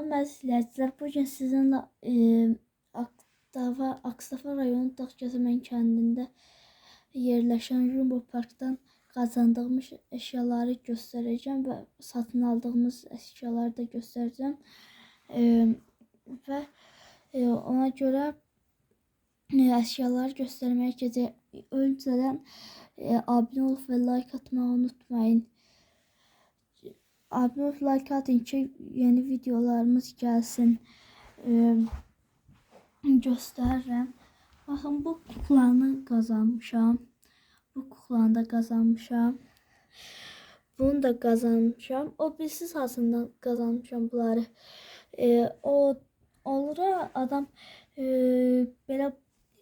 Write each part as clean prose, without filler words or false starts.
Salam əziz izləyicilər. Bugün sizinlə Aksafa rayonu Dağkəsəmən kəndində yerləşən Jumbo Parkdan qazandığımız əşyaları göstərəcəm və satın aldığımız əşyaları da göstərəcəm. Və ona görə əşyaları göstərməyə keçək. Öncədən abunə olub və like atmağı unutmayın. Abunə olub like atın ki, yeni videolarımız gəlsin. Göstərirəm. Baxın, bu kuklanı qazanmışam. Bu kuklanı da qazanmışam. Bunu da qazanmışam. O birisi sahasından qazanmışam bunları. O olur adam belə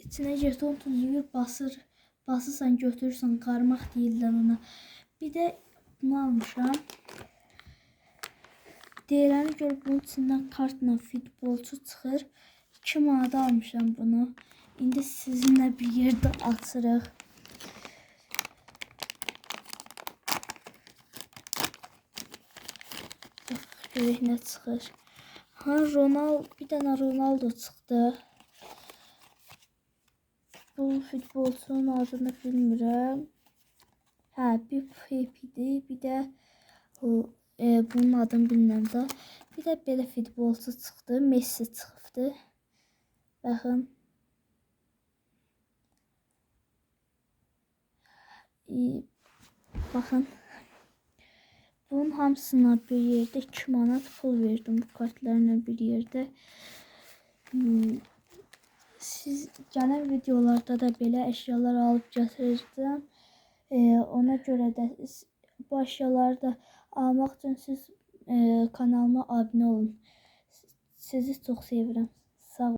içinə jeton tuzlayır, basırsan, götürürsən, qarmaq deyirlər ona. Bir də bunu almışam. Deyirəni görə bunun içindən kartla futbolçu çıxır. 2 manata almışam bunu. İndi sizinlə bir yerdə açırıq. Görək nə çıxır. Bir dənə Ronaldo çıxdı. Bu futbolçunun adını bilmirəm. Bir Pepe'dir, bir də bunun adını bilmirəm də. Bir də belə futbolçu çıxdı, Messi çıxıbdı. Baxın. Baxın. Bunun hamısına bir yerdə 2 manat pul verdim bu kartlarla bir yerdə. Siz gələn videolarda da belə əşyalar alıb gətirəcəm. Ona görə də bu əşyaları da almaq üçün siz kanalıma abunə olun. Sizi çox sevirəm.